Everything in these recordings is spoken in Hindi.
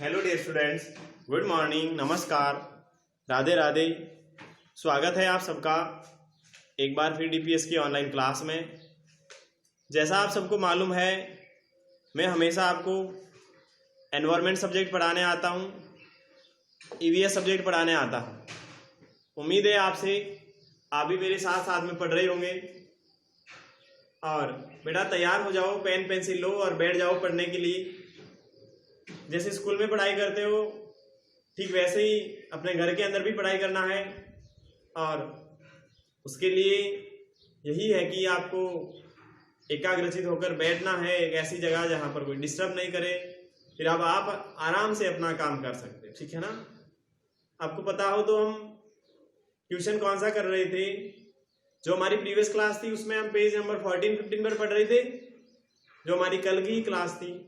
Hello dear students, good morning, नमस्कार, राधे राधे। स्वागत है आप सबका एक बार फिर डीपीएस की ऑनलाइन क्लास में। जैसा आप सबको मालूम है, मैं हमेशा आपको एनवायरनमेंट सब्जेक्ट पढ़ाने आता हूँ, ईवीएस सब्जेक्ट पढ़ाने आता हूँ। उम्मीद है आपसे आप भी मेरे साथ साथ में पढ़ रहे होंगे। और बेटा तैयार हो जाओ, पेन पेंसिल लो और बैठ जाओ पढ़ने के लिए। जैसे स्कूल में पढ़ाई करते हो ठीक वैसे ही अपने घर के अंदर भी पढ़ाई करना है। और उसके लिए यही है कि आपको एकाग्रचित होकर बैठना है एक ऐसी जगह जहाँ पर कोई डिस्टर्ब नहीं करे, फिर अब आप आराम से अपना काम कर सकते हैं, ठीक है ना। आपको पता हो तो हम ट्यूशन कौन सा कर रहे थे, जो हमारी प्रीवियस क्लास थी उसमें हम पेज नंबर 14-15 पर पढ़ रहे थे, जो हमारी कल की क्लास थी।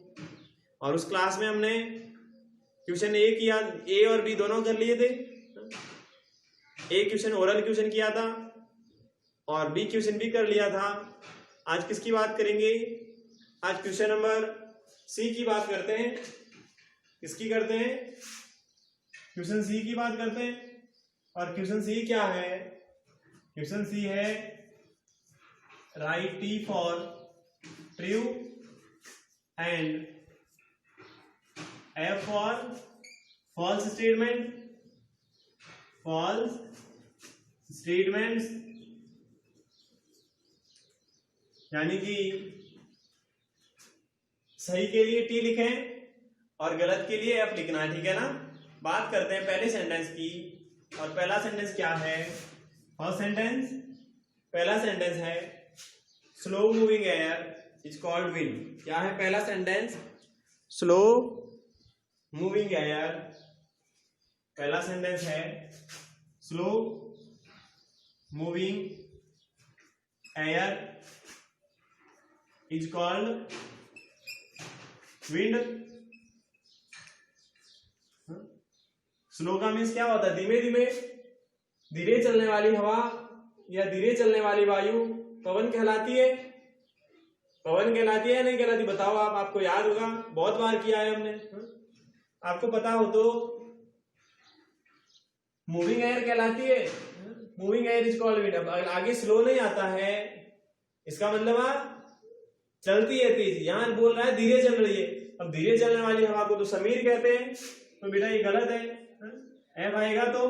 और उस क्लास में हमने क्वेश्चन ए किया, ए और बी दोनों कर लिए थे। ए क्वेश्चन ओरल क्वेश्चन किया था और बी क्वेश्चन भी कर लिया था। आज किसकी बात करेंगे? आज क्वेश्चन नंबर सी की बात करते हैं। किसकी करते हैं? क्वेश्चन सी की बात करते हैं। और क्वेश्चन सी क्या है? क्वेश्चन सी है right T for true and F for false statement, false statements, यानी कि सही के लिए टी लिखें और गलत के लिए F लिखना है, ठीक है ना। बात करते हैं पहले सेंटेंस की। और पहला सेंटेंस क्या है? फर्स्ट सेंटेंस, पहला सेंटेंस है slow moving air is called wind. क्या है पहला सेंटेंस? स्लो मूविंग एयर, पहला सेंटेंस है slow moving air is called wind. Slow का मीन्स क्या होता है? धीमे धीमे, धीरे चलने वाली हवा या धीरे चलने वाली वायु पवन कहलाती है। पवन कहलाती है या नहीं कहलाती? बताओ आप, आपको याद होगा, बहुत बार किया है हमने। आपको पता हो तो मूविंग एयर कहलाती है। Moving air is called wind. अब आगे स्लो नहीं आता है, इसका मतलब चलती है तेज। यहां बोल रहा है धीरे चल रही है। अब धीरे चलने वाली हवा को तो समीर कहते हैं, तो बेटा ये गलत है। एफ आएगा तो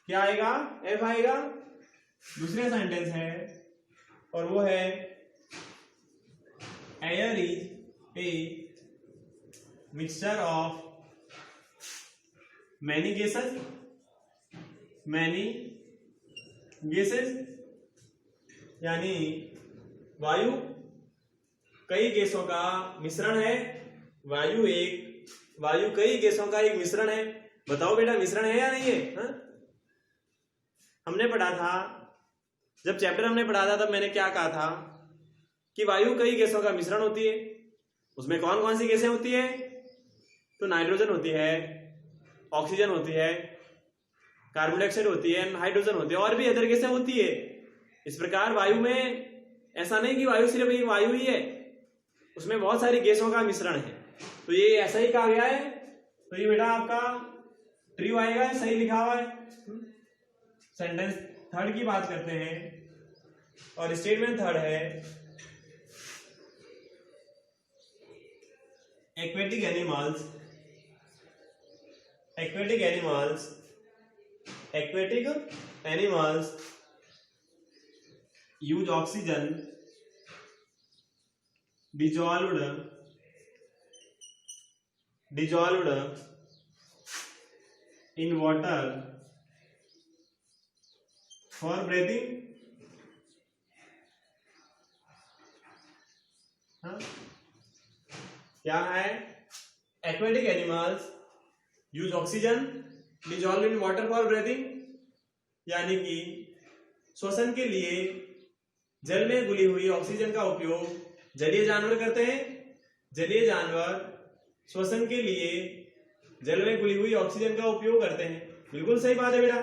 क्या आएगा? एफ आएगा। दूसरा सेंटेंस है और वो है air is a mixture of many gases, many gases, यानी वायु कई गैसों का मिश्रण है। वायु कई गैसों का एक मिश्रण है। बताओ बेटा मिश्रण है या नहीं है? हमने पढ़ा था, जब चैप्टर हमने पढ़ा था तब मैंने क्या कहा था कि वायु कई गैसों का मिश्रण होती है। उसमें कौन कौन सी गैसें होती है? तो नाइट्रोजन होती है, ऑक्सीजन होती है, कार्बन डाइऑक्साइड होती है, हाइड्रोजन होती है, और भी अदर गैसें होती है। इस प्रकार वायु में ऐसा नहीं कि वायु सिर्फ एक वायु ही है, उसमें बहुत सारी गैसों का मिश्रण है। तो ये ऐसा ही कहा गया है। तो ये बेटा आपका ट्रू आएगा, सही लिखा हुआ है। सेंटेंस थर्ड की बात करते हैं और स्टेटमेंट थर्ड है aquatic animals use oxygen dissolved in water for breathing। क्या है? Aquatic animals use oxygen dissolve in water for breathing, यानी कि श्वसन के लिए जल में घुली हुई ऑक्सीजन का उपयोग जलीय जानवर करते हैं। जलीय जानवर श्वसन के लिए जल में घुली हुई ऑक्सीजन का उपयोग करते हैं। बिल्कुल सही बात है बेटा।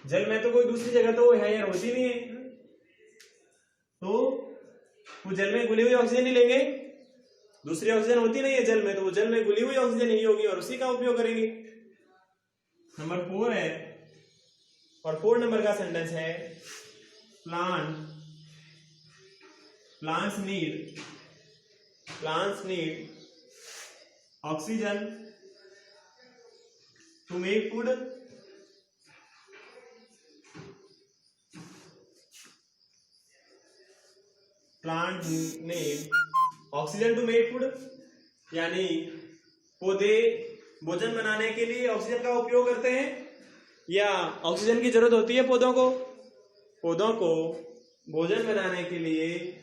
जल में तो कोई दूसरी जगह तो है या होती नहीं है, तो वो जल में घुली हुई ऑक्सीजन ही लेंगे। दूसरी ऑक्सीजन होती नहीं है जल में, तो वो जल में घुली हुई ऑक्सीजन ही होगी और उसी का उपयोग करेंगे। नंबर 4 है, और 4 नंबर का सेंटेंस है plants need oxygen to make food. Plant need oxygen to make food, यानी पौधे भोजन बनाने के लिए ऑक्सीजन का उपयोग करते हैं, या ऑक्सीजन की जरूरत होती है पौधों को भोजन बनाने के लिए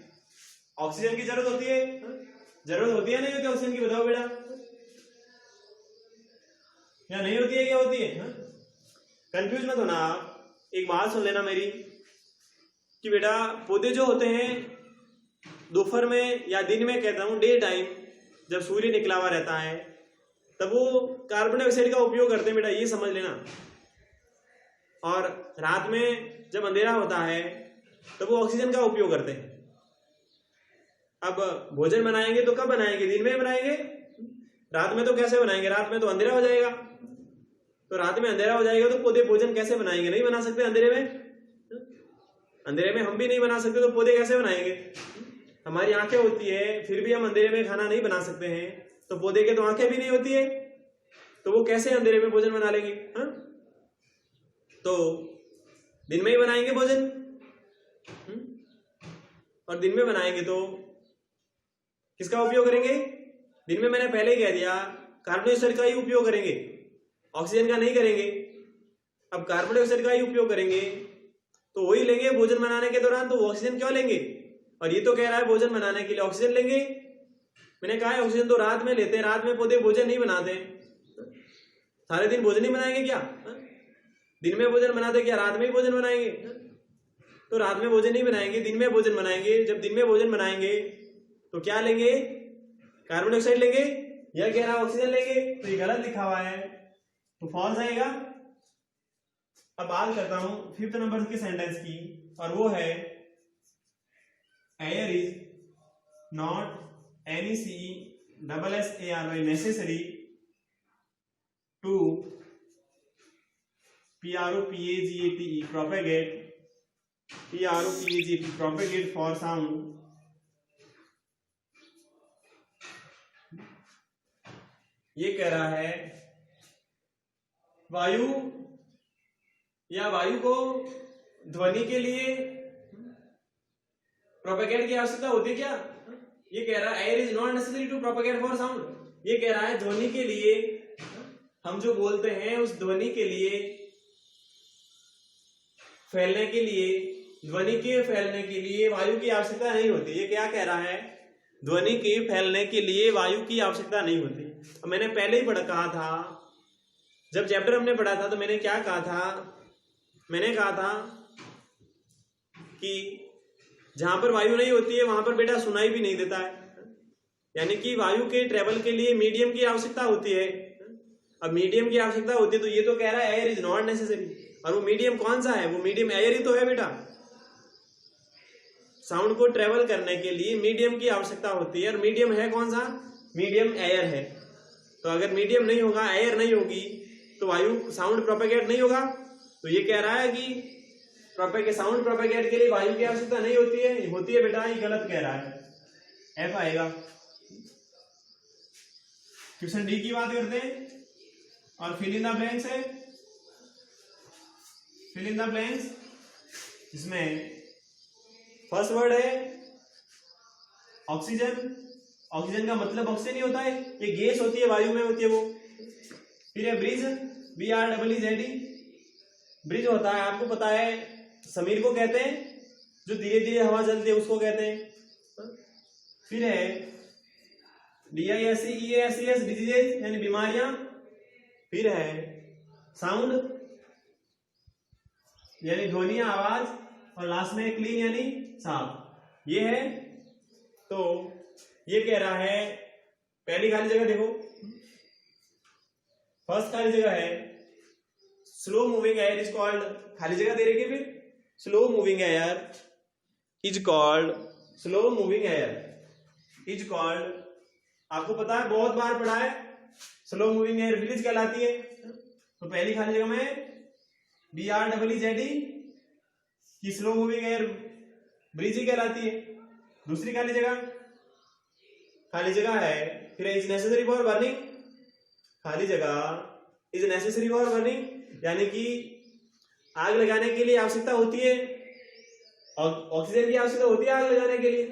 ऑक्सीजन की जरूरत होती है। जरूरत होती है नहीं होती ऑक्सीजन की, बताओ बेटा, या नहीं होती है, क्या होती है? कंफ्यूज मत होना आप। एक बात सुन लेना मेरी कि बेटा पौधे जो होते हैं दोपहर में या दिन में, कहता हूं डे टाइम, जब सूर्य निकला हुआ रहता है तब वो कार्बन डाइऑक्साइड का उपयोग करते हैं बेटा, ये समझ लेना। और रात में जब अंधेरा होता है तब वो ऑक्सीजन का उपयोग करते हैं। अब भोजन बनाएंगे तो कब बनाएंगे? दिन में बनाएंगे। रात में तो कैसे बनाएंगे? रात में तो अंधेरा हो जाएगा। तो रात में अंधेरा हो जाएगा तो पौधे भोजन कैसे बनाएंगे? नहीं बना सकते अंधेरे में। अंधेरे में हम भी नहीं बना सकते तो पौधे कैसे बनाएंगे? हमारी आंखें होती है फिर भी हम अंधेरे में खाना नहीं बना सकते हैं, तो पौधे के तो आंखें भी नहीं होती है, तो वो कैसे अंधेरे में भोजन बना लेंगे? तो दिन में ही बनाएंगे भोजन, और दिन में बनाएंगे तो किसका उपयोग करेंगे? दिन में मैंने पहले ही कह दिया कार्बन डाइऑक्साइड का ही उपयोग करेंगे, ऑक्सीजन का नहीं करेंगे। अब कार्बन डाइऑक्साइड का ही उपयोग करेंगे तो वही लेंगे भोजन बनाने के दौरान, तो ऑक्सीजन क्यों लेंगे? और ये तो कह रहा है भोजन बनाने के लिए ऑक्सीजन लेंगे। मैंने कहा है ऑक्सीजन तो रात में लेते हैं, रात में पौधे भोजन नहीं बनाते। सारे दिन भोजन नहीं बनाएंगे क्या? दिन में भोजन बनाते क्या रात में ही भोजन बनाएंगे? तो रात में भोजन नहीं बनाएंगे, दिन में भोजन बनाएंगे। जब दिन में भोजन बनाएंगे तो क्या लेंगे? कार्बन डाइऑक्साइड लेंगे, यह कह रहा है ऑक्सीजन लेंगे, तो ये गलत लिखा हुआ है, तो फॉल्स आएगा। अब बात करता हूं 5th नंबर के सेंटेंस की, और वो है air is not NECESSARY necessary to propagate for sound. ये कह रहा है वायु को ध्वनि के लिए प्रोपेगेट की आवश्यकता होती है क्या? ये कह रहा है air is not necessary to propagate for sound. ये कह रहा है ध्वनि के लिए, हम जो बोलते हैं उस ध्वनि के लिए फैलने के लिए, ध्वनि के फैलने के लिए वायु की आवश्यकता नहीं होती। ये क्या कह रहा है? ध्वनि के फैलने के लिए वायु की आवश्यकता नहीं होती। अब मैंने पहले ही कहा था, जब चैप्टर हमने पढ़ा था तो मैंने क्या कहा था? मैंने कहा था कि जहां पर वायु नहीं होती है वहां पर बेटा सुनाई भी नहीं देता है, यानी कि वायु के ट्रेवल के लिए मीडियम की आवश्यकता होती है। अब मीडियम की आवश्यकता होती है तो ये तो कह रहा है एयर इज नॉट नेसेसरी, और वो मीडियम कौन सा है? वो मीडियम एयर ही तो है बेटा। साउंड को ट्रेवल करने के लिए मीडियम की आवश्यकता होती है, और मीडियम है कौन सा? मीडियम एयर है। तो अगर मीडियम नहीं होगा, एयर नहीं होगी, तो वायु साउंड प्रोपेगेट नहीं होगा। तो ये कह रहा है कि साउंड प्रोपेगेट के लिए वायु की आवश्यकता नहीं होती है बेटा, ये गलत कह रहा है। एफ आएगा। क्वेश्चन डी की बात करते हैं, और फिल इन द ब्लैंक्स है। फिल इन द ब्लैंक्स, इसमें फर्स्ट वर्ड है ऑक्सीजन। ऑक्सीजन का मतलब ऑक्सीजन ही होता है, ये गैस होती है, वायु में होती है वो। फिर है ब्रिज, BREEZ, ब्रिज होता है, आपको पता है समीर को कहते हैं, जो धीरे धीरे हवा चलती है उसको कहते हैं। फिर है DISEASES, डिजीजेज यानी बीमारियां। फिर है साउंड यानी ध्वनिया, आवाज, और लास्ट में क्लीन यानी साफ। ये है। तो ये कह रहा है पहली खाली जगह देखो, फर्स्ट खाली जगह है slow moving air is called, खाली जगह दे रही है। फिर slow moving air is called आपको पता है, बहुत बार पढ़ा है, स्लो मूविंग एयर ब्रिज कहलाती है। तो पहली खाली जगह में BREEZE की स्लो मूविंग एयर ब्रिज ही कहलाती है। दूसरी खाली जगह है फिर इज नेसेसरी फॉर बर्निंग, खाली जगह इज नेसेसरी फॉर बर्निंग, यानी कि आग लगाने के लिए आवश्यकता होती है, और ऑक्सीजन की आवश्यकता होती है आग लगाने के लिए।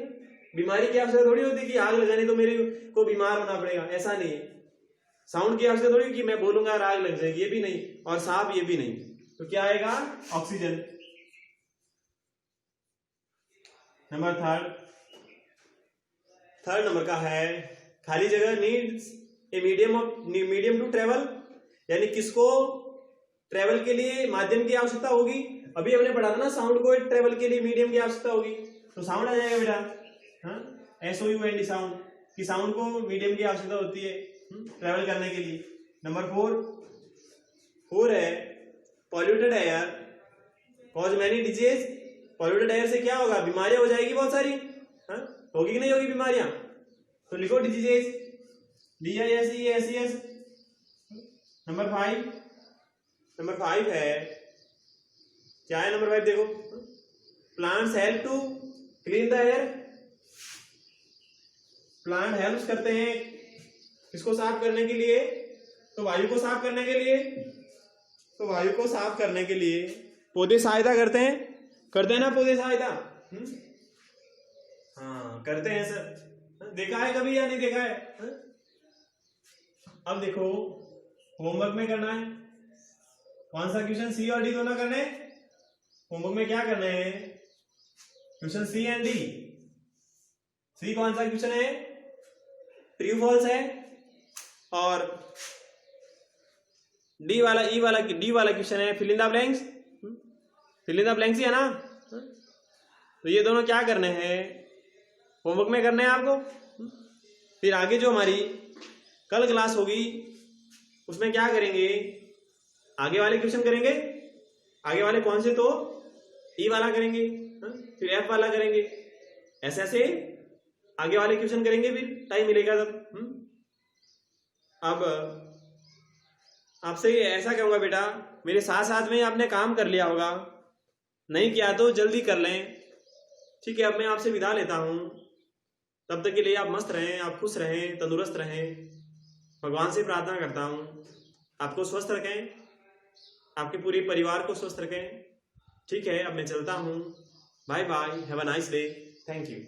बीमारी की आवश्यकता थोड़ी होती कि आग लगाने तो मेरे को बीमार होना पड़ेगा, ऐसा नहीं है। साउंड की आवश्यकता थोड़ी कि मैं बोलूंगा और आग लग जाएगी, ये भी नहीं, और साफ ये भी नहीं। तो क्या आएगा? ऑक्सीजन। नंबर थर्ड नंबर का है खाली जगह needs a medium to travel, यानी किसको ट्रेवल के लिए माध्यम की आवश्यकता होगी। अभी हमने पढ़ा था ना, साउंड को ट्रेवल के लिए मीडियम की आवश्यकता होगी, तो साउंड आ जाएगा बेटा। SOUND साउंड, कि साउंड को मीडियम की आवश्यकता होती है ट्रेवल करने के लिए। नंबर 4 है polluted air cause many disease. Polluted air से क्या होगा? बीमारियां हो जाएगी बहुत सारी, होगी कि नहीं होगी बीमारियां? तो लिखो डिजीजेज, DISEASES। नंबर 5 है, क्या है नंबर 5? देखो, plants help to clean the air. Plant help करते हैं किसको साफ करने के लिए? तो वायु को साफ करने के लिए। पौधे सहायता करते हैं ना, पौधे सहायता हाँ करते हैं सर। देखा है कभी या नहीं देखा है? अब देखो, होमवर्क में करना है कौन सा क्वेश्चन? C और D दोनों करने हैं। होमवर्क में क्या करना है? Question C and D। C कौन सा क्वेश्चन है? ट्रू फॉल्स है, और D वाला क्वेश्चन है fill in the blanks. Fill in the blanks ही है ना? तो ये दोनों क्या करने हैं? होमवर्क में करने हैं आपको। फिर आगे जो हमारी कल क्लास होगी उसमें क्या करेंगे? आगे वाले क्वेश्चन करेंगे। आगे वाले कौन से? तो E वाला करेंगे, फिर F वाला करेंगे, ऐसे आगे वाले क्वेश्चन करेंगे, फिर टाइम मिलेगा तब। अब आपसे ऐसा कहूंगा बेटा, मेरे साथ में आपने काम कर लिया होगा, नहीं किया तो जल्दी कर लें, ठीक है? अब मैं आपसे विदा लेता हूं, तब तक के लिए आप मस्त रहें, आप खुश रहें, तंदुरुस्त रहें। भगवान से प्रार्थना करता हूं आपको स्वस्थ रखें, आपके पूरे परिवार को स्वस्थ रखें, ठीक है? अब मैं चलता हूं, bye bye, have a nice day, thank you.